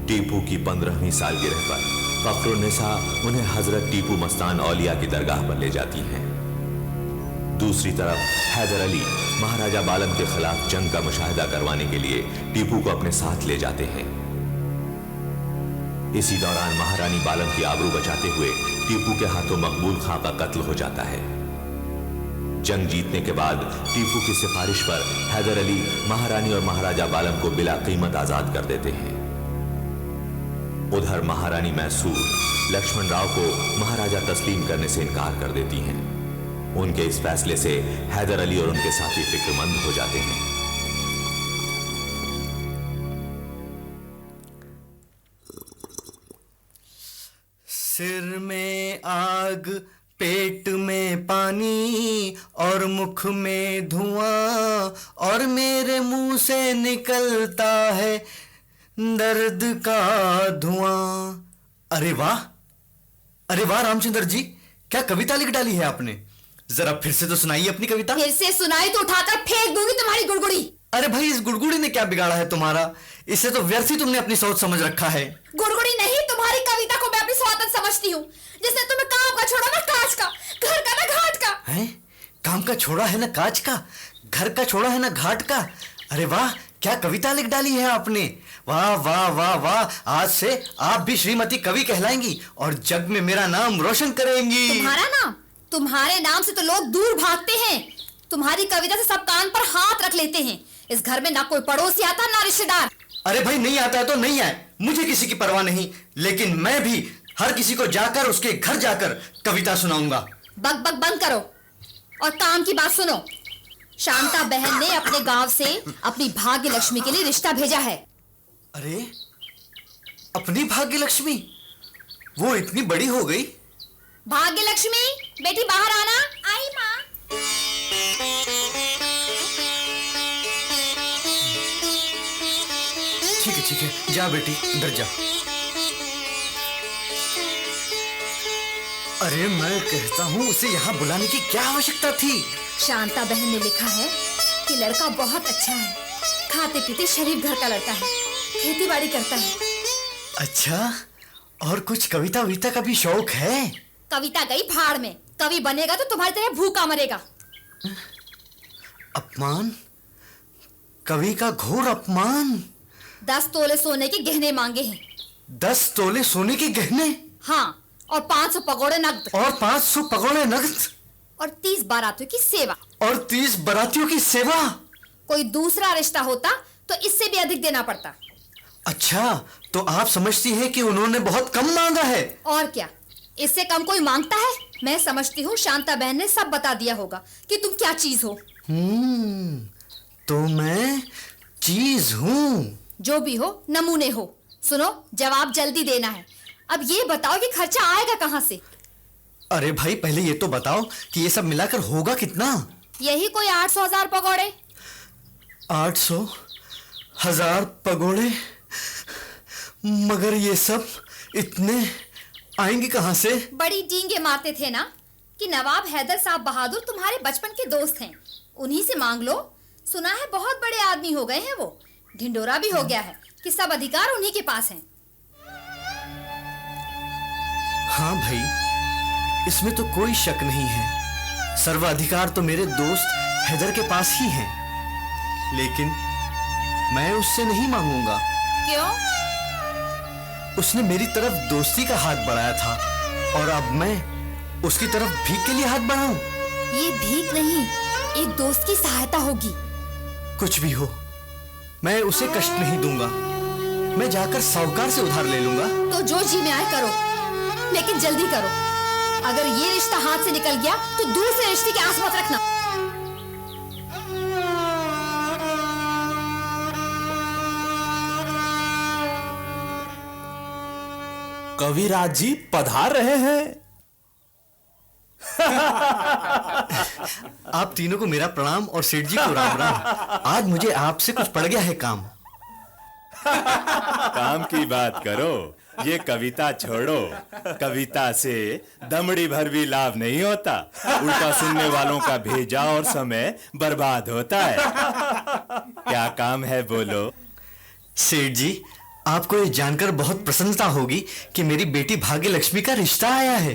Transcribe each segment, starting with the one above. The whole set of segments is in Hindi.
टीपू की 15वीं सालगिरह पर फखरुन्निसा उन्हें हजरत टीपू मस्तान औलिया की दरगाह पर ले जाती हैं। दूसरी तरफ हैदर अली महाराजा बालम के खिलाफ जंग का मुशाहिदा करवाने के लिए टीपू को अपने साथ ले जाते हैं। इसी दौरान महारानी बालम की आबरू बचाते हुए टीपू के हाथों मकबूल खां का कत्ल हो जाता है। जंग जीतने के बाद टीपू की सिफारिश पर हैदर अली महारानी और महाराजा बालम को बिला कीमत आजाद कर देते हैं। उधर महारानी मैसूर लक्ष्मण राव को महाराजा तस्लीम करने से इनकार कर देती हैं। उनके इस फैसले से हैदर अली और उनके साथी फिक्रमंद हो जाते हैं। सिर में आग, पेट में पानी और मुख में धुआं, और मेरे मुंह से निकलता है दर्द का धुआं। अरे वाह, अरे वाह रामचंद्र जी, क्या कविता लिख डाली है आपने। जरा फिर से तो सुनाइए अपनी कविता। फिर से सुनाई तो उठाकर फेंक दूंगी तुम्हारी गुड़गुड़ी। अरे भाई, इस गुड़गुड़ी ने क्या बिगाड़ा है तुम्हारा। इससे तो व्यर्थ ही तुमने अपनी सोच समझ रखा है। गुड़गुड़ी नहीं, तुम्हारी कविता को मैं अपनी स्वातंत्र समझती हूँ, जिसने तुम्हें काम का छोड़ा ना काज का, घर का ना घाट का। हैं? काम का छोड़ा है ना काज का, घर का छोड़ा है ना घाट का। अरे वाह, क्या कविता लिख डाली है आपने। वाह वाह वाह वाह, आज से आप भी श्रीमती कवि कहलाएंगी और जग में मेरा नाम रोशन करेंगी। तुम्हारा नाम? तुम्हारे नाम से तो लोग दूर भागते हैं। तुम्हारी कविता से सब कान पर हाथ रख लेते हैं। इस घर में ना कोई पड़ोसी आता ना रिश्तेदार। अरे भाई, नहीं आता है तो नहीं आए, मुझे किसी की परवाह नहीं, लेकिन मैं भी हर किसी को जाकर उसके घर जाकर कविता सुनाऊंगा। बक बक बंद करो और काम की बात सुनो। शांता बहन ने अपने गांव से अपनी भाग्य लक्ष्मी के लिए रिश्ता भेजा है। अरे, अपनी भाग्य लक्ष्मी? वो इतनी बड़ी हो गई? भाग्य लक्ष्मी, बेटी बाहर आना। आई माँ। ठीक है, जा बेटी, अंदर जा। अरे मैं कहता हूँ, उसे यहाँ बुलाने की क्या आवश्यकता थी। शांता बहन ने लिखा है कि लड़का बहुत अच्छा है, खाते पीते शरीफ घर का लड़का है, खेती बाड़ी करता है। अच्छा, और कुछ कविता विता का भी शौक है? कविता गई भाड़ में, कवि बनेगा तो तुम्हारी तरह भूखा मरेगा। अपमान, कवि का घोर अपमान। 10 तोले सोने के गहने मांगे हैं। 10 तोले सोने के गहने? हाँ, और 500 पकौड़े नगद। और 500 पकौड़े नगद? और 30 बारातियों की सेवा। और 30 बारातियों की सेवा? कोई दूसरा रिश्ता होता तो इससे भी अधिक देना पड़ता। अच्छा, तो आप समझती हैं कि उन्होंने बहुत कम मांगा है? और क्या, इससे कम कोई मांगता है? मैं समझती हूँ शांता बहन ने सब बता दिया होगा कि तुम क्या चीज हो। तो मैं चीज हूँ? जो भी हो, नमूने हो। सुनो, जवाब जल्दी देना है। अब ये बताओ कि खर्चा आएगा कहाँ से? अरे भाई, पहले ये तो बताओ कि ये सब मिलाकर होगा कितना? यही कोई 800,000 पकौड़े। 800,000 पकौड़े? मगर ये सब इतने आएंगे कहाँ से? बड़ी डींगे मारते थे ना कि नवाब हैदर साहब बहादुर तुम्हारे बचपन के दोस्त हैं, उन्हीं से मांग लो। सुना है बहुत बड़े आदमी हो गए हैं वो, ढिंडोरा भी हो गया है कि सब अधिकार उन्हीं के पास हैं। हाँ भाई, इसमें तो कोई शक नहीं है। सर्वाधिकार तो मेरे दोस्त हैदर के पास ही है, लेकिन मैं उससे नहीं मांगूंगा। क्यों? उसने मेरी तरफ दोस्ती का हाथ बढ़ाया था और अब मैं उसकी तरफ भीख के लिए हाथ बढ़ाऊं? ये भीख नहीं, एक दोस्त की सहायता होगी। कुछ भी हो, मैं उसे कष्ट नहीं दूंगा। मैं जाकर साहूकार से उधार ले लूंगा। तो जो जी में आए करो, लेकिन जल्दी करो। अगर ये रिश्ता हाथ से निकल गया तो दूसरे रिश्ते की आस मत रखना। कविराज जी पधार रहे हैं। आप तीनों को मेरा प्रणाम और सेठ जी को राम राम। आज मुझे आपसे कुछ पड़ गया है काम। काम की बात करो, ये कविता छोड़ो। कविता से दमड़ी भर भी लाभ नहीं होता, उल्टा सुनने वालों का भेजा और समय बर्बाद होता है। क्या काम है बोलो। सेठ जी, आपको ये जानकर बहुत प्रसन्नता होगी कि मेरी बेटी भाग्य लक्ष्मी का रिश्ता आया है।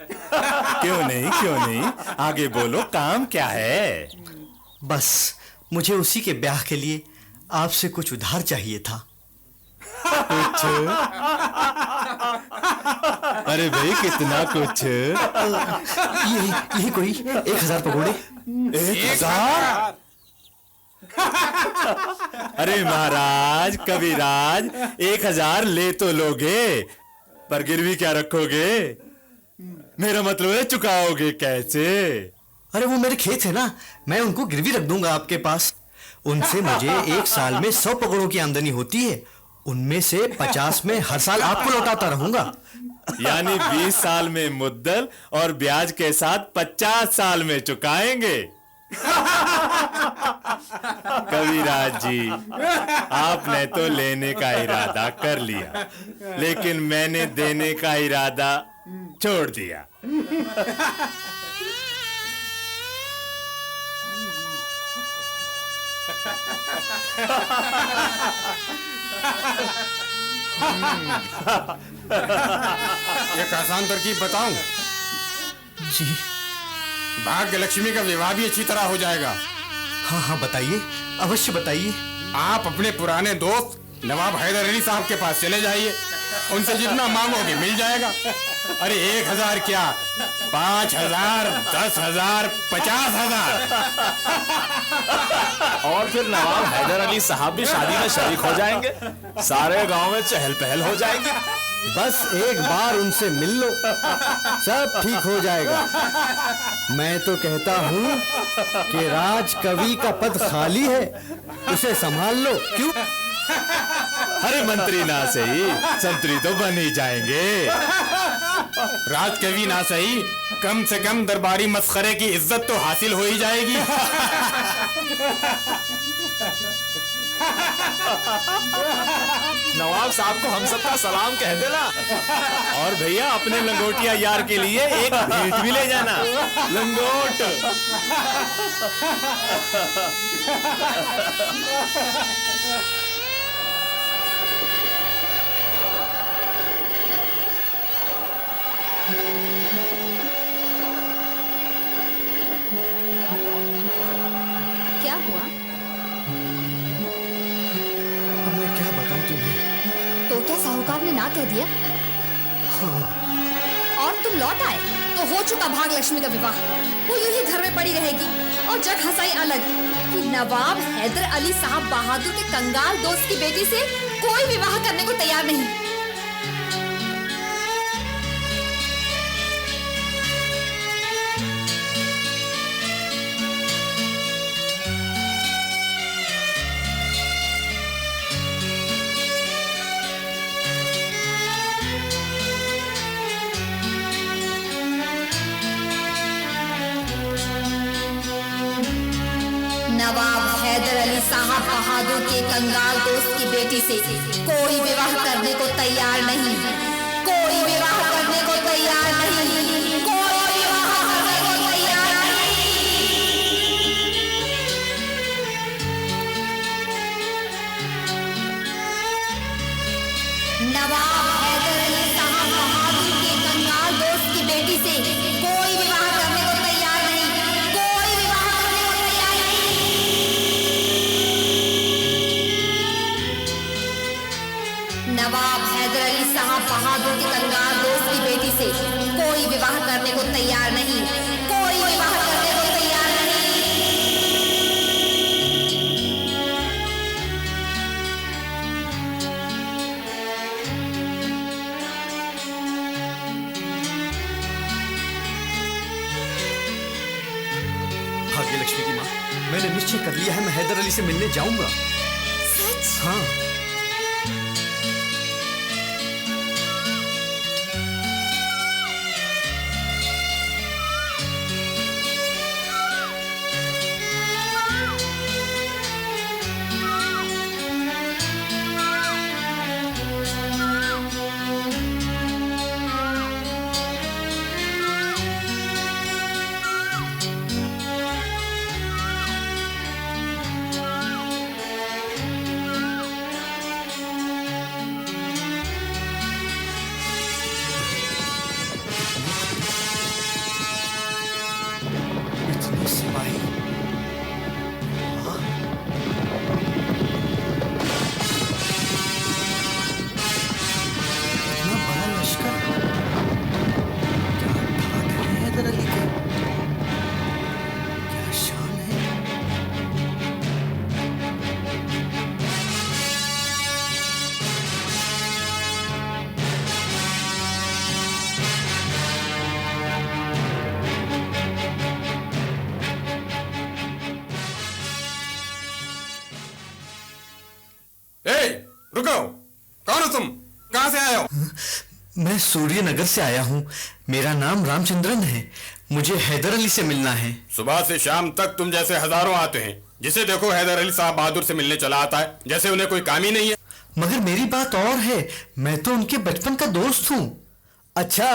क्यों नहीं, क्यों नहीं, आगे बोलो, काम क्या है? बस मुझे उसी के ब्याह के लिए आपसे कुछ उधार चाहिए था। कुछ? अरे भाई, कितना कुछ? यही कोई 1000 पकौड़े। 1000? अरे महाराज, कविराज, 1000 ले तो लोगे, पर गिरवी क्या रखोगे? मेरा मतलब है, चुकाओगे कैसे? अरे वो मेरे खेत है ना, मैं उनको गिरवी रख दूंगा आपके पास। उनसे मुझे एक साल में 100 पकौड़ों की आमदनी होती है, उनमें से 50 में हर साल आपको लौटाता रहूंगा। यानी 20 साल में मुद्दल और ब्याज के साथ 50 साल में चुकाएंगे। कविराज जी, आपने तो लेने का इरादा कर लिया, लेकिन मैंने देने का इरादा छोड़ दिया। एक आसान तरकीब बताऊं? जी भाग्य लक्ष्मी का विवाह भी अच्छी तरह हो जाएगा। हाँ हाँ, बताइए, अवश्य बताइए। आप अपने पुराने दोस्त नवाब हैदर अली साहब के पास चले जाइए, उनसे जितना मांगोगे मिल जाएगा। अरे 1000 क्या, 5000, 10,000, 50,000। और फिर नवाब हैदर अली साहब भी शादी में शरीक हो जाएंगे, सारे गांव में चहल पहल हो जाएगी। बस एक बार उनसे मिल लो, सब ठीक हो जाएगा। मैं तो कहता हूँ कि राज कवि का पद खाली है, उसे संभाल लो। क्यों? अरे मंत्री ना सही, संतरी तो बन ही जाएंगे। राजकवि ना सही, कम से कम दरबारी मस्खरे की इज्जत तो हासिल हो ही जाएगी। नवाब साहब को हम सबका सलाम कह देना। और भैया, अपने लंगोटिया यार के लिए एक भेंट भी ले जाना, लंगोट। क्या हुआ? अब मैं क्या बताऊं तुम्हें? तो क्या साहूकार ने ना कह दिया? और तुम लौट आए तो हो चुका भाग लक्ष्मी का विवाह। वो यूं ही घर में पड़ी रहेगी और जग हंसाई अलग कि नवाब हैदर अली साहब बहादुर के कंगाल दोस्त की बेटी से कोई विवाह करने को तैयार नहीं। नवाब हैदर अली साहब बहादुर के कंगाल दोस्त की बेटी से कोई विवाह करने को तैयार नहीं, कोई विवाह करने को तैयार नहीं, कोई विवाह करने को तैयार नहीं। नवाब हैदर अली साहब बहादुर के कंगाल दोस्त की बेटी से कोई विवाह करने को तैयार नहीं, कोई विवाह करने को तैयार नहीं। नवाब हैदर अली साहब बहादुर के कंगाल दोस्त की बेटी से कोई विवाह करने को तैयार नहीं, कोई विवाह करने को तैयार नहीं। भाग्य लक्ष्मी की माँ, मैंने निश्चय कर लिया है, मैं हैदर अली से मिलने जाऊंगा। सच? हाँ। मैं सूर्यनगर से आया हूँ। मेरा नाम रामचंद्रन है। मुझे हैदर अली से मिलना है। सुबह से शाम तक तुम जैसे हजारों आते हैं। जिसे देखो हैदर अली साहब बहादुर से मिलने चला आता है, जैसे उन्हें कोई काम ही नहीं है। मगर मेरी बात और है, मैं तो उनके बचपन का दोस्त हूँ। अच्छा,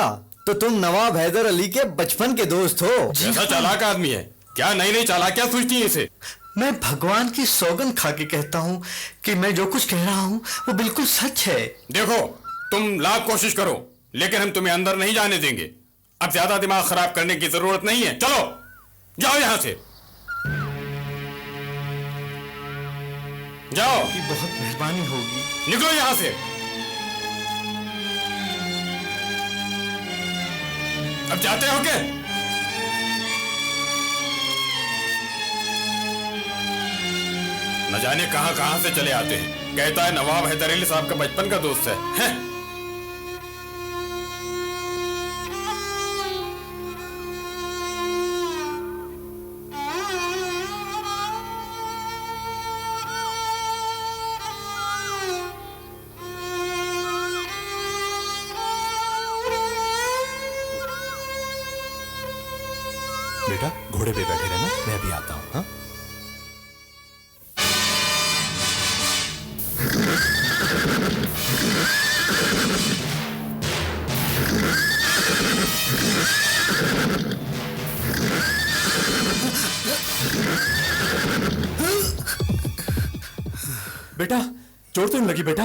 तो तुम नवाब हैदर अली के बचपन के दोस्त हो? ऐसा चालाक आदमी है, क्या नई नई चालाकियां सूझती है इसे। मैं भगवान की सौगंध खा के कहता हूँ कि मैं जो कुछ कह रहा हूँ वो बिल्कुल सच है। देखो, तुम लाख कोशिश करो, लेकिन हम तुम्हें अंदर नहीं जाने देंगे। अब ज्यादा दिमाग खराब करने की जरूरत नहीं है। चलो जाओ यहां से, जाओ। की बहुत मेहरबानी होगी। निकलो यहां से। अब जाते हो क्या? न जाने कहां कहां से चले आते हैं। कहता है नवाब हैदर अली साहब का बचपन का दोस्त है, हैं? बेटा घोड़े पे बैठे रहना, मैं अभी आता हूं। हाँ, बेटा चोट तो नहीं लगी बेटा?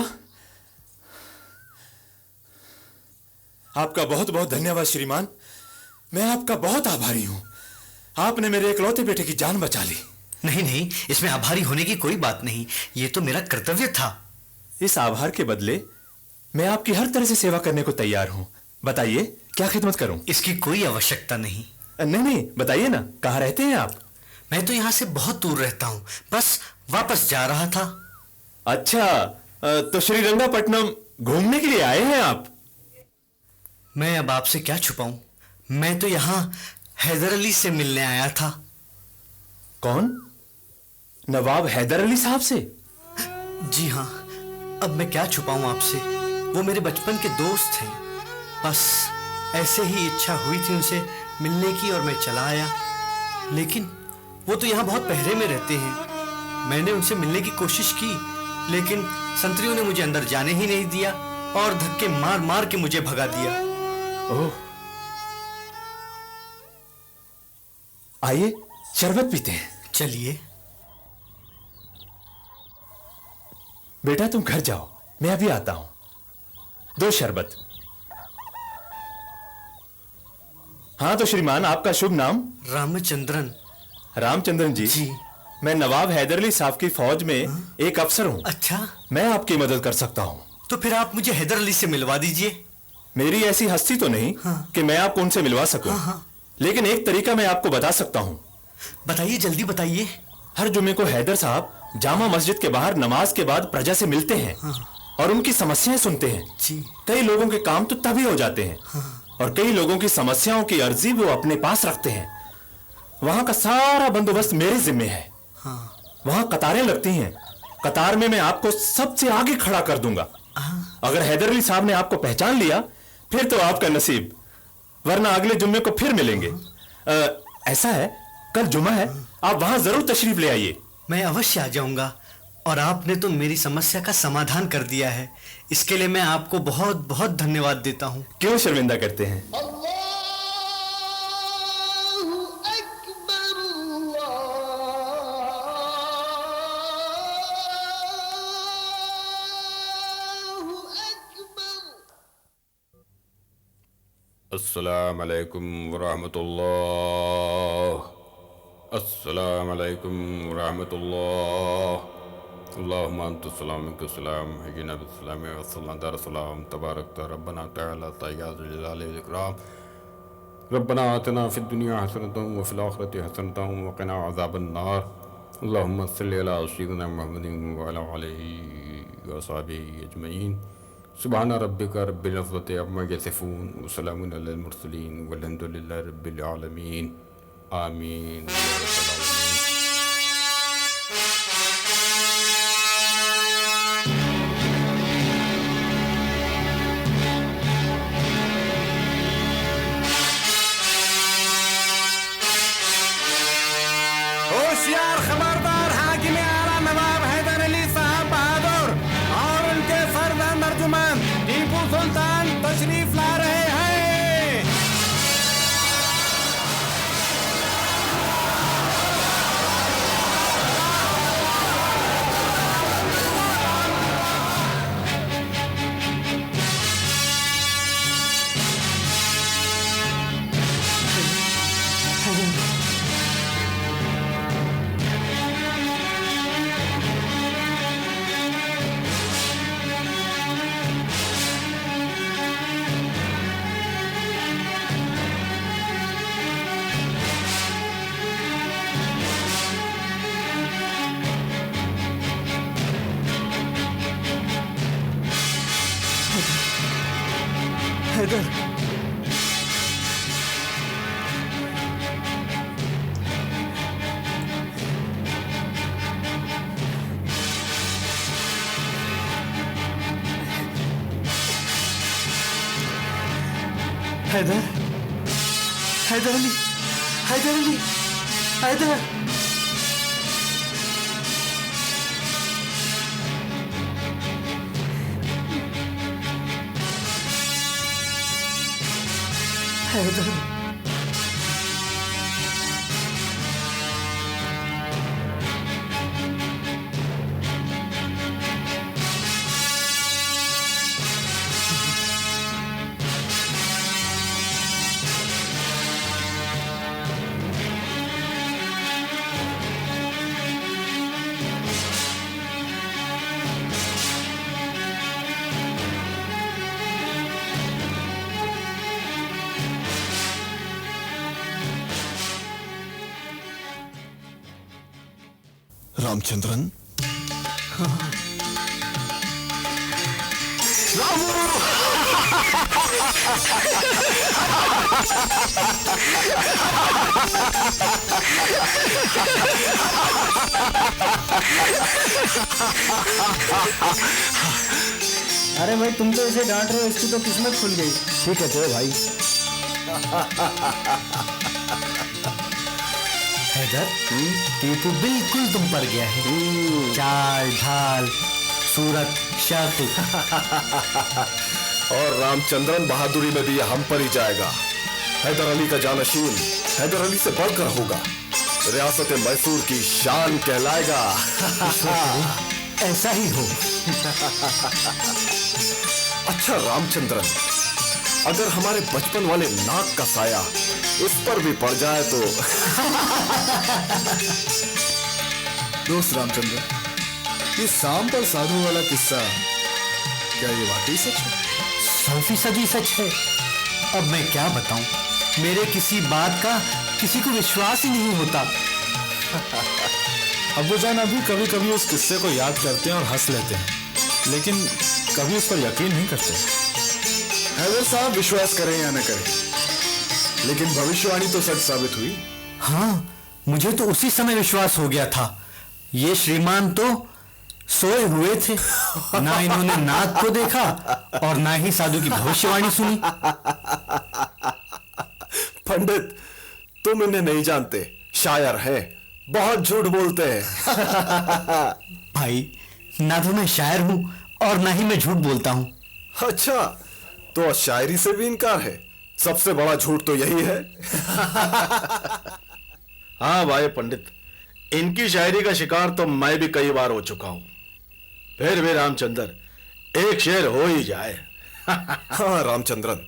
आपका बहुत बहुत धन्यवाद श्रीमान, मैं आपका बहुत आभारी हूं। आपने मेरे इकलौते बेटे की जान बचा ली। नहीं नहीं, इसमें आभारी होने की कोई बात नहीं, ये तो मेरा कर्तव्य था। इस आभार के बदले मैं आपकी हर तरह से सेवा करने को तैयार हूं। बताइए क्या खिदमत करूं? इसकी कोई आवश्यकता नहीं। नहीं नहीं, बताइए ना, कहाँ रहते हैं आप? मैं तो यहाँ से बहुत दूर रहता हूँ, बस वापस जा रहा था। अच्छा, तो श्रीरंगापट्टनम घूमने के लिए आए हैं आप? मैं अब आपसे क्या छुपाऊं, मैं तो यहाँ हैदर अली से मिलने आया था। कौन? नवाब हैदर अली साहब से? जी हाँ, अब मैं क्या छुपाऊं आपसे, वो मेरे बचपन के दोस्त हैं। बस ऐसे ही इच्छा हुई थी उनसे मिलने की और मैं चला आया। लेकिन वो तो यहाँ बहुत पहरे में रहते हैं। मैंने उनसे मिलने की कोशिश की, लेकिन संतरियों ने मुझे अंदर जाने ही नहीं दिया और धक्के मार मार के मुझे भगा दिया। ओह, आइए शरबत पीते हैं। चलिए। बेटा तुम घर जाओ, मैं अभी आता हूं। दो शरबत। हाँ तो श्रीमान, आपका शुभ नाम? रामचंद्रन। रामचंद्रन जी, जी। मैं नवाब हैदर अली साहब की फौज में एक अफसर हूं। अच्छा, मैं आपकी मदद कर सकता हूं। तो फिर आप मुझे हैदर अली से मिलवा दीजिए। मेरी ऐसी हस्ती तो नहीं कि मैं आपको उनसे मिलवा सकूं। लेकिन एक तरीका मैं आपको बता सकता हूं। बताइए, जल्दी बताइए। हर जुमे को हैदर साहब जामा मस्जिद के बाहर नमाज के बाद प्रजा से मिलते हैं और उनकी समस्याएं सुनते हैं। जी। कई लोगों के काम तो तभी हो जाते हैं और कई लोगों की समस्याओं की अर्जी वो अपने पास रखते हैं। वहां का सारा बंदोबस्त मेरे जिम्मे है। वहां कतारें लगती हैं, कतार में मैं आपको सबसे आगे खड़ा कर दूंगा। अगर हैदर अली साहब ने आपको पहचान लिया फिर तो आपका नसीब, वरना अगले जुम्मे को फिर मिलेंगे। ऐसा है, कल जुमा है, आप वहां जरूर तशरीफ ले आइए। मैं अवश्य आ जाऊंगा। और आपने तो मेरी समस्या का समाधान कर दिया है, इसके लिए मैं आपको बहुत बहुत धन्यवाद देता हूँ। क्यों शर्मिंदा करते हैं? अस्सलाम अलैकुम वरहमतुल्लाह। अस्सलाम अलैकुम वरहमतुल्लाह। अल्लाहुम्मा अंता सलाम मिनका सलाम हय्यिना बिस्सलाम व सल्लल्लाहु अलैहि वसल्लम तबारकत रब्बना तआला तय्यद जलालिल इकराम। रब्बना आतिना फिद दुनिया हसनतन व फिल आखिरति हसनतन व क़िना अज़ाबन नार। अल्लाहुम्मा सल्लि अला सय्यिदिना मुहम्मदिन व अला आलिहि व अस्हाबिहि अजमईन। सुबहान रब्बिका रब्बिल इज़्ज़ति अम्मा यसिफून व सलामुन अलल मुरसलीन वल्हम्दुलिल्लाहि रब्बिल आलमीन। आमीन। हैदर, हैदर, हैदर अली, हैदर अली, हैदर। हैदर, रामचंद्रन, अरे भाई तुम तो इसे डांट रहे हो, इसकी तो किस्मत खुल गई। ठीक है तेरे भाई। हैदर, टीपू बिल्कुल तुम पर गया है। चाल ढाल, सूरत, शक्ल। और रामचंद्रन बहादुरी में भी ये हम पर ही जाएगा। हैदर अली का जानशीन हैदर अली से बढ़कर होगा। रियासत मैसूर की शान कहलाएगा। ऐसा ही हो। अच्छा रामचंद्रन, अगर हमारे बचपन वाले नाक का साया इस पर भी पड़ जाए तो। दोस्त रामचंद्र, ये सांप और साधु वाला किस्सा क्या ये वाकई सच है? 100% सच है। अब मैं क्या बताऊं, मेरे किसी बात का किसी को विश्वास ही नहीं होता। अब्बूजान अभी कभी कभी उस किस्से को याद करते हैं और हंस लेते हैं, लेकिन कभी उस पर यकीन नहीं करते। हैदर साहब विश्वास करें या न करें, लेकिन भविष्यवाणी तो सच साबित हुई। हाँ, मुझे तो उसी समय विश्वास हो गया था। ये श्रीमान तो सोए हुए थे, ना इन्होंने नाग को देखा और ना ही साधु की भविष्यवाणी सुनी। पंडित, तुम इन्हें नहीं जानते, शायर हैं, बहुत झूठ बोलते हैं। भाई, ना तो मैं शायर हूं और ना ही मैं झूठ बोलता हूं। अच्छा, तो शायरी से भी इनकार है। सबसे बड़ा झूठ तो यही है। हाँ भाई पंडित, इनकी शायरी का शिकार तो मैं भी कई बार हो चुका हूं। फिर भी रामचंद्र, एक शेर हो ही जाए। हाँ रामचंद्रन,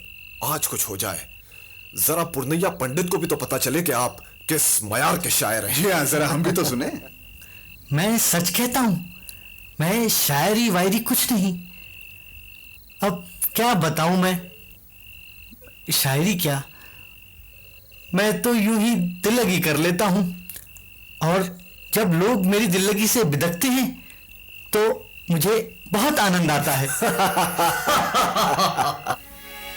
आज कुछ हो जाए। जरा पुरनैया पंडित को भी तो पता चले कि आप किस मयार के शायर हैं। जी हाँ, जरा हम भी तो सुने। मैं सच कहता हूं, मैं शायरी वायरी कुछ नहीं। अब क्या बताऊं मैं, शायरी क्या, मैं तो यूं ही दिल्लगी कर लेता हूं, और जब लोग मेरी दिल्लगी से बिदकते हैं तो मुझे बहुत आनंद आता है।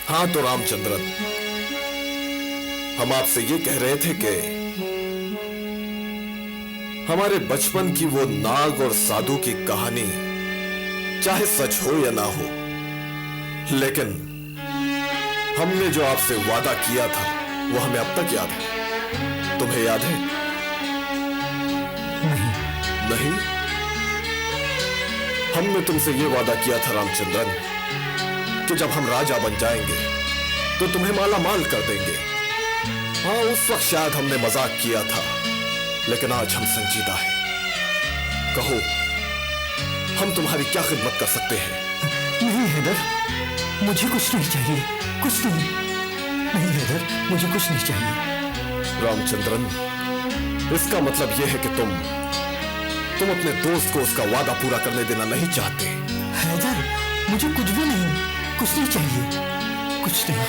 हाँ तो रामचंद्रन, हम आपसे ये कह रहे थे कि हमारे बचपन की वो नाग और साधु की कहानी चाहे सच हो या ना हो, लेकिन हमने जो आपसे वादा किया था वो हमें अब तक याद है। तुम्हें याद है? नहीं? हमने तुमसे ये वादा किया था रामचंद्रन कि जब हम राजा बन जाएंगे तो तुम्हें माला माल कर देंगे। हाँ, उस वक्त शायद हमने मजाक किया था, लेकिन आज हम संजीदा हैं। कहो, हम तुम्हारी क्या खिदमत कर सकते हैं? नहीं हैदर, मुझे कुछ नहीं चाहिए, कुछ नहीं। नहीं हैदर, मुझे कुछ नहीं चाहिए। रामचंद्रन, इसका मतलब यह है कि तुम अपने दोस्त को उसका वादा पूरा करने देना नहीं चाहते। हैदर, मुझे कुछ भी नहीं, कुछ नहीं चाहिए, कुछ नहीं।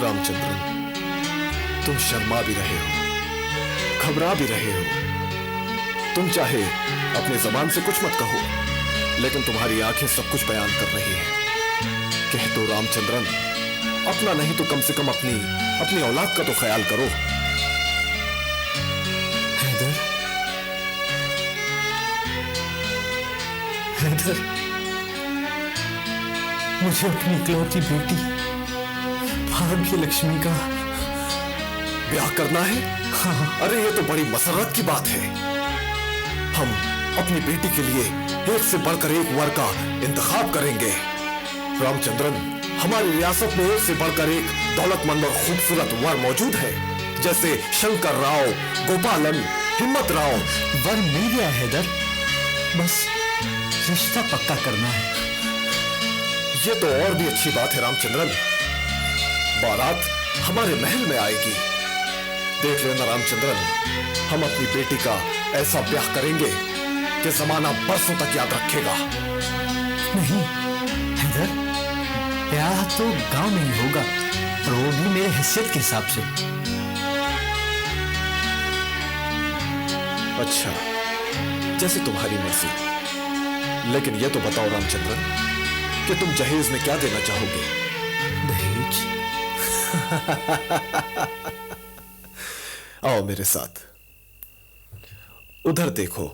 रामचंद्रन, तुम शर्मा भी रहे हो, घबरा भी रहे हो। तुम चाहे अपने जबान से कुछ मत कहो, लेकिन तुम्हारी आंखें सब कुछ बयान कर रही हैं। कह दो रामचंद्रन, अपना नहीं तो कम से कम अपनी अपनी औलाद का तो ख्याल करो। हैदर, हैदर, मुझे अपनी इकलौती बेटी भाग्य लक्ष्मी का ब्याह करना है? हाँ। अरे ये तो बड़ी मसरत की बात है। हम अपनी बेटी के लिए एक से बढ़कर एक वर का इंतखाब करेंगे। रामचंद्रन, हमारी रियासत में एक से बढ़कर एक दौलतमंद और खूबसूरत वर मौजूद है, जैसे शंकर राव, गोपालन, हिम्मत राव। वर मिल गया हैदर, बस रिश्ता पक्का करना है। ये तो और भी अच्छी बात है रामचंद्रन। बारात हमारे महल में आएगी। देख लेना रामचंद्रन, हम अपनी बेटी का ऐसा ब्याह करेंगे कि जमाना बरसों तक याद रखेगा। नहीं हैदर, ब्याह तो गांव में ही होगा, और वो भी मेरे हैसियत के हिसाब से। अच्छा, जैसे तुम्हारी मर्जी। लेकिन ये तो बताओ रामचंद्रन कि तुम जहेज में क्या देना चाहोगे? दहेज? आओ मेरे साथ, उधर देखो।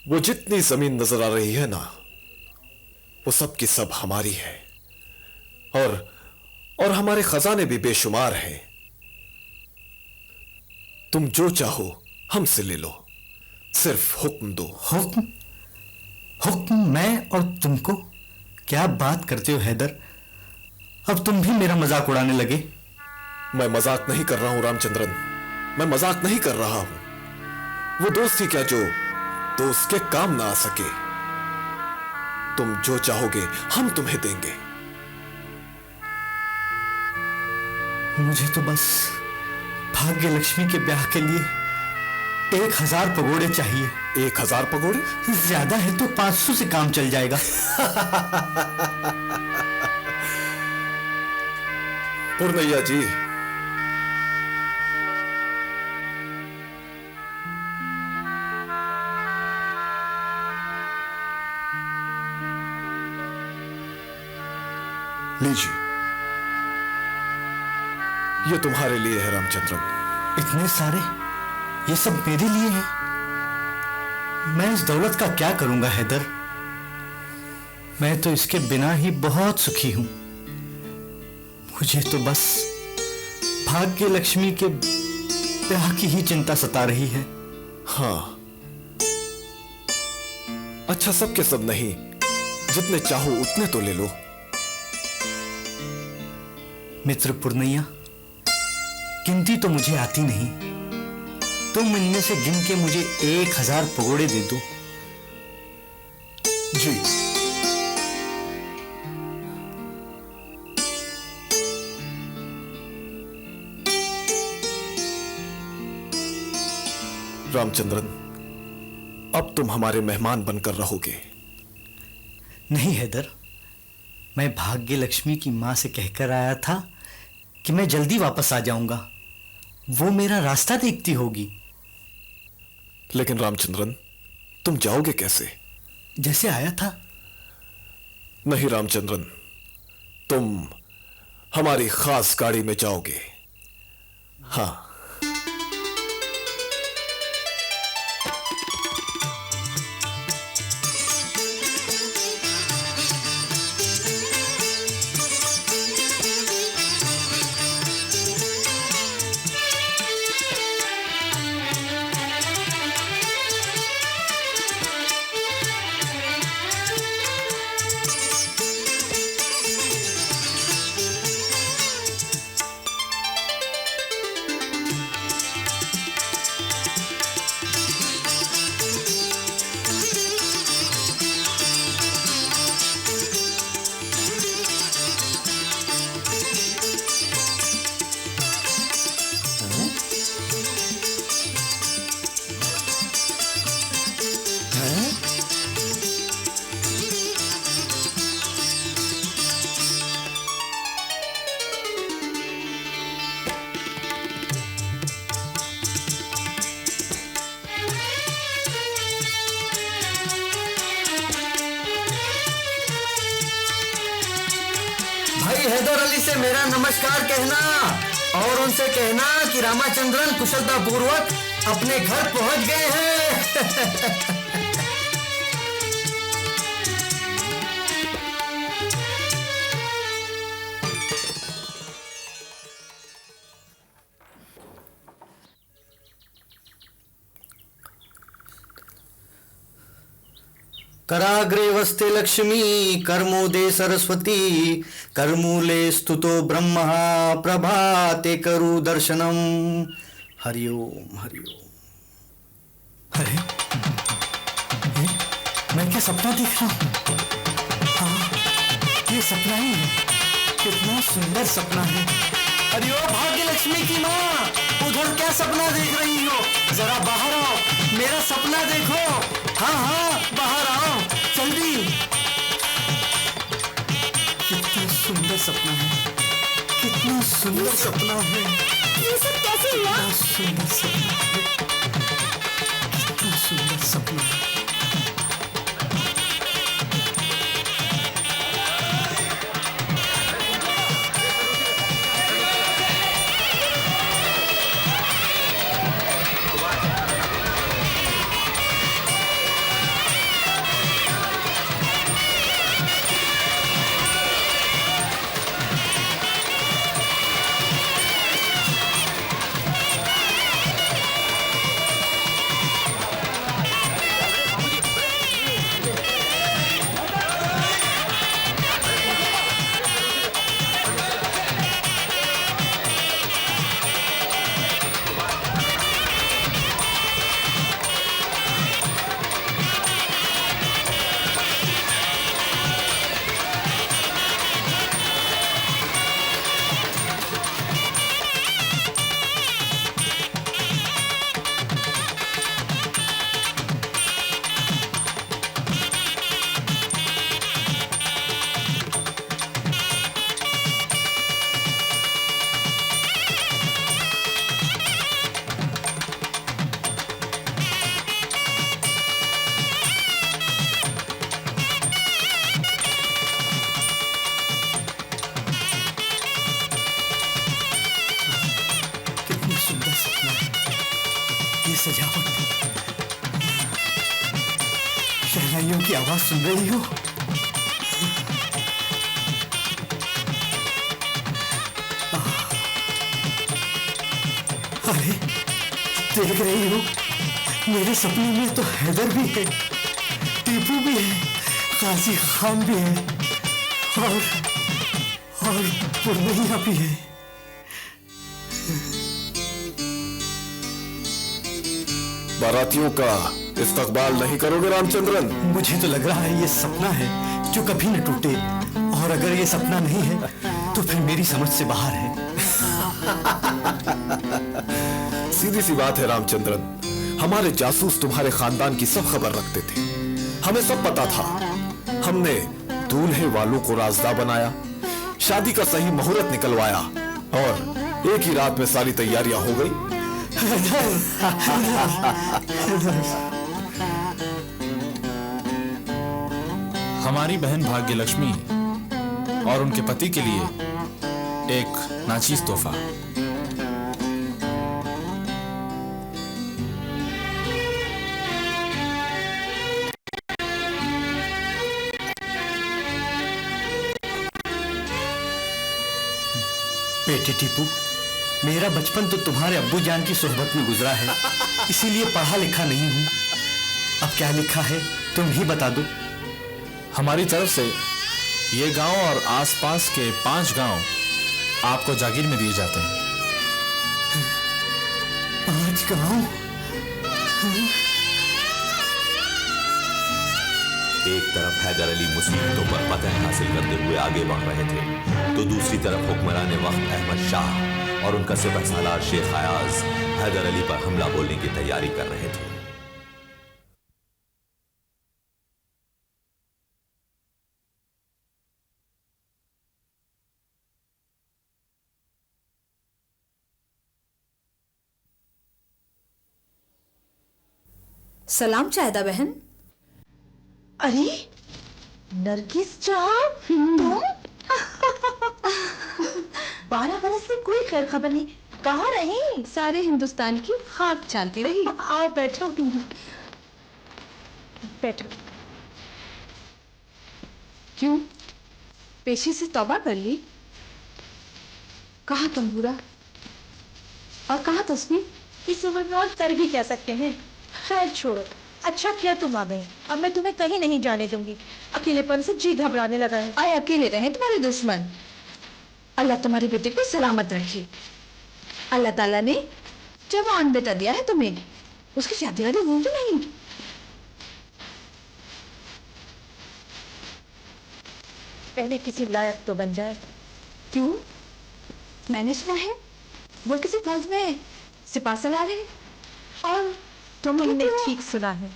वो जितनी जमीन नजर आ रही है ना, वो सब की सब हमारी है, और हमारे खजाने भी बेशुमार हैं। तुम जो चाहो हमसे ले लो, सिर्फ हुक्म दो। हुक्म? हुक्म मैं और तुमको? क्या बात करते हो हैदर, अब तुम भी मेरा मजाक उड़ाने लगे। मैं मजाक नहीं कर रहा हूं रामचंद्रन, मैं मजाक नहीं कर रहा हूं। वो दोस्ती क्या जो दोस्त के काम ना आ सके। तुम जो चाहोगे हम तुम्हें देंगे। मुझे तो बस भाग्य लक्ष्मी के ब्याह के लिए 1000 पगोड़े चाहिए। 1000 पगोड़े? ज्यादा है तो 500 से काम चल जाएगा। पुरनैया जी, लीजिए, ये तुम्हारे लिए है रामचंद्रन। इतने सारे? ये सब मेरे लिए है? मैं इस दौलत का क्या करूंगा हैदर? मैं तो इसके बिना ही बहुत सुखी हूं। मुझे तो बस भाग्य लक्ष्मी के ब्याह की ही चिंता सता रही है। हाँ, अच्छा, सब के सब नहीं, जितने चाहो उतने तो ले लो। मित्र पुरनैया, गिनती तो मुझे आती नहीं, तुम इनमें से गिन के मुझे 1000 पगोड़े दे दो। जी। रामचंद्रन, अब तुम हमारे मेहमान बनकर रहोगे। नहीं हैदर, मैं भाग्य लक्ष्मी की मां से कहकर आया था कि मैं जल्दी वापस आ जाऊंगा, वो मेरा रास्ता देखती होगी। लेकिन रामचंद्रन, तुम जाओगे कैसे? जैसे आया था। नहीं रामचंद्रन, तुम हमारी खास गाड़ी में जाओगे। हाँ। भाई हैदर अली से मेरा नमस्कार कहना और उनसे कहना कि रामचंद्रन कुशलतापूर्वक अपने घर पहुंच गए हैं। कराग्रे वस्ते लक्ष्मी कर्मोदे सरस्वती करमूले स्तुतो ब्रह्मा प्रभाते करु दर्शनम। हरिओम हरिओम। अरे मैं क्या सपना देख रहा हूँ? हाँ, ये सपना ही है। कितना सुंदर सपना है। अरे ओ भाग्य लक्ष्मी की माँ, उधर क्या सपना देख रही हो? जरा बाहर आओ, मेरा सपना देखो। हाँ हाँ, बाहर आओ जल्दी। कितना सुंदर सपना है, कितना सुंदर सपना है। ये सब कैसे हुआ? कितना सुंदर सपना है, कितना सुंदर सपना है। सजावट, शहनाइयों की आवाज सुन रही हो? अरे देख रही हो, मेरे सपने में तो हैदर भी है, टीपू भी है, काजी खान भी है और पुरनैया भी है। बारातियों का इस्तकबाल नहीं करोगे रामचंद्रन? मुझे तो लग रहा है ये सपना है जो कभी न टूटे, और अगर ये सपना नहीं है तो फिर मेरी समझ से बाहर है। सीधी सी बात है रामचंद्रन, हमारे जासूस तुम्हारे खानदान की सब खबर रखते थे। हमें सब पता था। हमने दूल्हे वालों को राजदार बनाया, शादी का सही मुहूर्त निकलवाया और एक ही रात में सारी तैयारियां हो गई। हमारी बहन भाग्यलक्ष्मी और उनके पति के लिए एक नाचीज तोहफा। बेटे टीपू, मेरा बचपन तो तुम्हारे अब्बू जान की सोहबत में गुजरा है, इसीलिए पढ़ा लिखा नहीं हूं। अब क्या लिखा है तुम ही बता दो। हमारी तरफ से ये गांव और आसपास के 5 गांव आपको जागीर में दिए जाते हैं। 5 गांव? एक तरफ हैदर अली मुसीबतों पर फतह हासिल करते हुए आगे बढ़ रहे थे, तो दूसरी तरफ हुक्मरान वक्त अहमद शाह और उनका सिपह सालार शेख अयाज हैदर अली पर हमला बोलने की तैयारी कर रहे थे। सलाम चाहदा बहन। अरे नरगिस साहब, तुम? 12 बरस से कोई खैर खबर नहीं, कहाँ रही? सारे हिंदुस्तान की खाक चलती रही। आओ बैठो, बैठो। क्यों, पेशी से तौबा कर ली? कहाँ तंबूरा और कहाँ तस्वीर? इस उम्र में और कर भी कह सकते हैं। खैर छोड़ो, अच्छा किया तुम आ गए। अब मैं तुम्हें कहीं नहीं जाने दूंगी। अकेलेपन से जी घबराने लगा है। आए अकेले रहे तुम्हारे दुश्मन। अल्लाह तुम्हारे बेटे को सलामत रखे। अल्लाह ताला ने जवान बेटा दिया है तुम्हें, उसकी शादी वादी हो तो नहीं? पहले किसी लायक तो बन जाए। क्यों? मैंने सुना है वो किसी फौज में सिपाही सलाह है। और तुमने ठीक सुना है,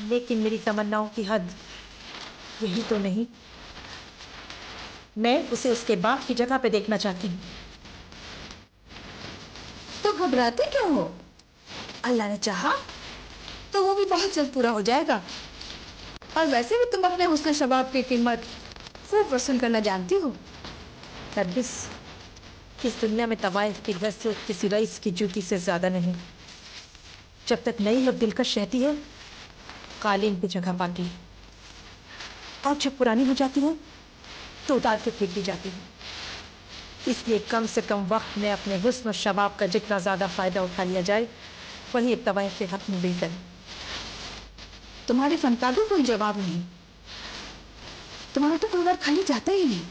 लेकिन मेरी तमन्नाओं की हद यही तो नहीं। मैं उसे उसके बाप की जगह पे देखना चाहती हूँ। तो घबराते क्यों हो? अल्लाह ने चाहा तो वो भी बहुत जल्द पूरा हो जाएगा। और वैसे भी तुम अपने हुस्न शबाब की कीमत खूब वसूल करना जानती हो। नरगिस, इस दुनिया में तवाइफ की हैसियत किसी रईस की जूती से ज्यादा नहीं। जब तक नई और दिलकश रहती है, कालीन की जगह पाती है, और जब पुरानी हो जाती है तो उतार के फेंक दी जाती है। इसलिए कम से कम वक्त में अपने हुस्न और शबाब का जितना ज्यादा फायदा उठा लिया जाए, वही एक तवाइफ के हक में बेहतर है। तुम्हारे फनकार को कोई जवाब नहीं। तुम्हारा तो कोई बार खाली जाता ही नहीं।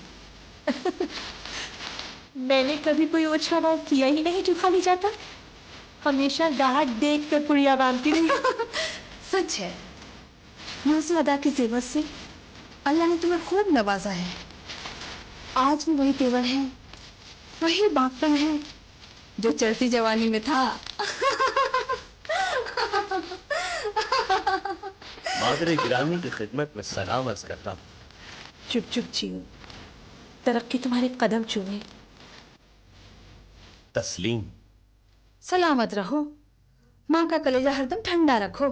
मैंने कभी कोई अच्छा बात किया ही नहीं जो खाली जाता। हमेशा गाहक देख कर पुड़िया बांधती रही। सच है, यूसुफ अदा की जेवर से अल्लाह ने तुम्हें खूब नवाजा है। आज भी वही तेवर है, वही बापन है जो चढ़ती जवानी में था। मादरे गिरामी की खिदमत में सलाम अर्ज करता हूँ। चुप चुप जियो, तरक्की तुम्हारे कदम चूमे। तस्लीम। सलामत रहो, माँ का कलेजा हरदम ठंडा रखो।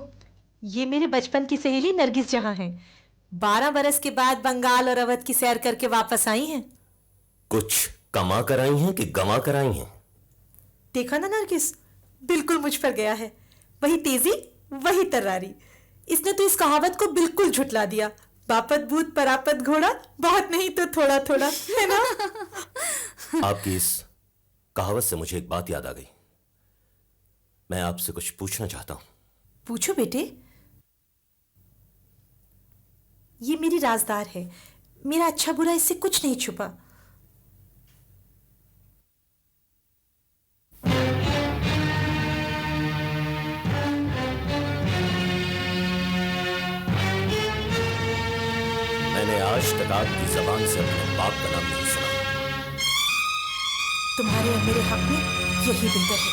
ये मेरे बचपन की सहेली नरगिस जहाँ है। 12 बरस के बाद बंगाल और अवध की सैर करके वापस आई हैं। कुछ कमा कर आई हैं कि गमा कर आई हैं? देखा ना नरगिस, बिल्कुल मुझ पर गया है। वही तेजी, वही तर्रारी। इसने तो इस कहावत को बिल्कुल झुटला दिया। बापत भूत परापत घोड़ा, बहुत नहीं तो थोड़ा थोड़ा, है ना? आपकी इस कहावत से मुझे एक बात याद आ गई। मैं आपसे कुछ पूछना चाहता हूं। पूछो बेटे। ये मेरी राजदार है, मेरा अच्छा बुरा इससे कुछ नहीं छुपा। मैंने आज तक आपकी जबान से अपने बाप का नाम नहीं सुना। तुम्हारे और मेरे हक में यही बेहतर है।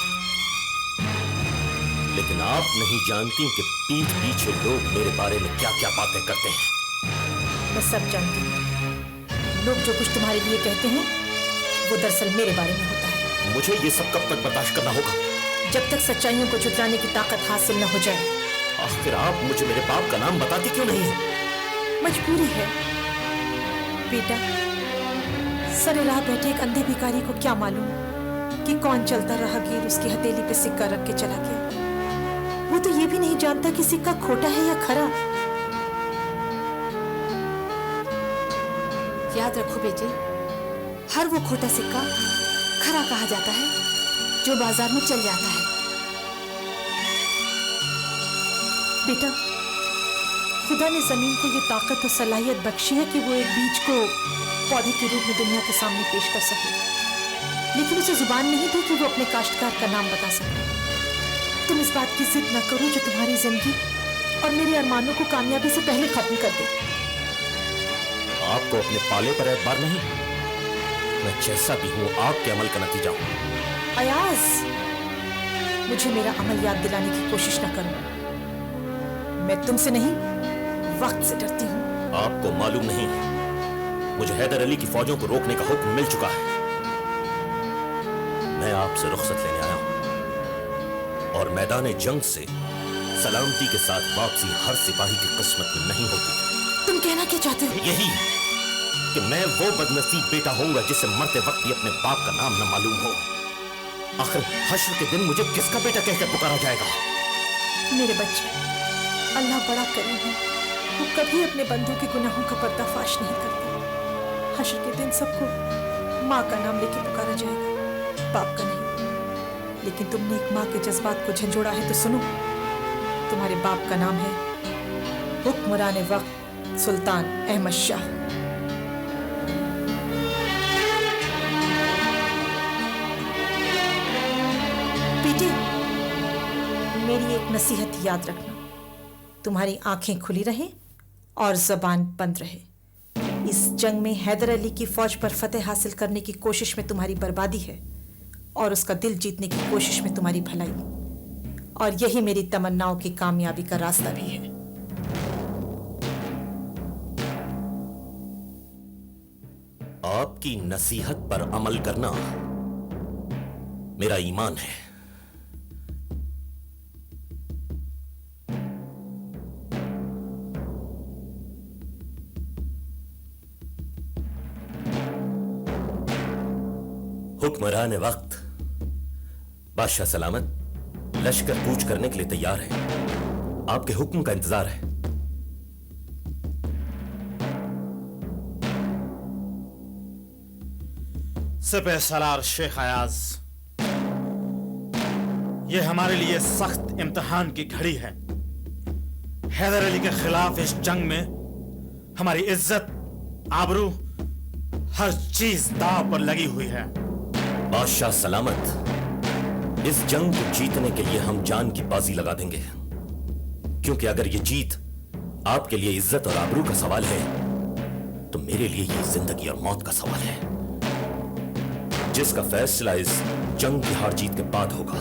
लेकिन आप नहीं जानती कि पीठ पीछे लोग मेरे बारे में क्या क्या बातें करते हैं। मैं सब जानती हूँ। लोग जो कुछ तुम्हारे लिए कहते हैं वो दरअसल मेरे बारे में होता है। मुझे ये सब कब तक बर्दाश्त करना होगा? जब तक सच्चाइयों को छुपाने की ताकत हासिल न हो जाए। आखिर आप मुझे मेरे बाप का नाम बताती क्यों नहीं है? मजबूरी है बेटा। सरे राह बैठे एक अंधे भिखारी को क्या मालूम कि कौन चलता राहगीर उसकी हथेली पे सिक्का रख के चला गया। वो तो ये भी नहीं जानता कि सिक्का खोटा है या खरा। याद रखो बेटे, हर वो खोटा सिक्का खरा कहा जाता है जो बाजार में चल जाता है। बेटा, खुदा ने जमीन को ये ताकत और सलाहियत बख्शी है कि वो एक बीज को पौधे के रूप में दुनिया के सामने पेश कर सके, लेकिन उसे जुबान नहीं दी कि वो अपने काश्तकार का नाम बता सके। तुम इस बात की जिद न करो जो तुम्हारी जिंदगी और मेरे अरमानों को कामयाबी से पहले खत्म कर दे। आपको अपने पाले पर एतबार नहीं? मैं जैसा भी हूं आपके अमल का नतीजा हूं। अयाज, मुझे मेरा अमल याद दिलाने की कोशिश न करो। मैं तुमसे नहीं, वक्त से डरती हूँ। आपको मालूम नहीं, मुझे हैदर अली की फौजों को रोकने का हुक्म मिल चुका है। मैं आपसे रुखसत लेने आया हूं और मैदान जंग से सलामती के साथ वापसी हर सिपाही की किस्मत में नहीं होती। तुम कहना क्या चाहते हो? यही कि मैं वो बदनसीब बेटा होऊंगा जिसे मरते वक्त भी अपने बाप का नाम न मालूम हो। आखिर हश्र के दिन मुझे किसका बेटा कहकर पुकारा जाएगा? मेरे बच्चे, अल्लाह बड़ा करीम है, वो कभी अपने बंधु के गुनाहों का पर्दाफाश नहीं करता। हश्र के दिन सबको माँ का नाम लेके पुकारा जाएगा, बाप का नहीं। लेकिन तुमने एक माँ के जज्बात को झंझोड़ा है तो सुनो, तुम्हारे बाप का नाम है हुक्मरान वक्त सुल्तान अहमद शाह। बेटी, मेरी एक नसीहत याद रखना, तुम्हारी आंखें खुली रहें और जबान बंद रहे। इस जंग में हैदर अली की फौज पर फतेह हासिल करने की कोशिश में तुम्हारी बर्बादी है और उसका दिल जीतने की कोशिश में तुम्हारी भलाई, और यही मेरी तमन्नाओं की कामयाबी का रास्ता भी है। आपकी नसीहत पर अमल करना मेरा ईमान है। हुक्मरान वक्त बादशाह सलामत लश्कर कूच करने के लिए तैयार है, आपके हुक्म का इंतजार है। सिपह सलार शेख अयाज, यह हमारे लिए सख्त इम्तिहान की घड़ी है। हैदर अली के खिलाफ इस जंग में हमारी इज्जत, आबरू, हर चीज दांव पर लगी हुई है। बादशाह सलामत, इस जंग को जीतने के लिए हम जान की बाजी लगा देंगे, क्योंकि अगर ये जीत आपके लिए इज्जत और आबरू का सवाल है तो मेरे लिए ये जिंदगी और मौत का सवाल है, जिसका फैसला इस जंग की हार जीत के बाद होगा।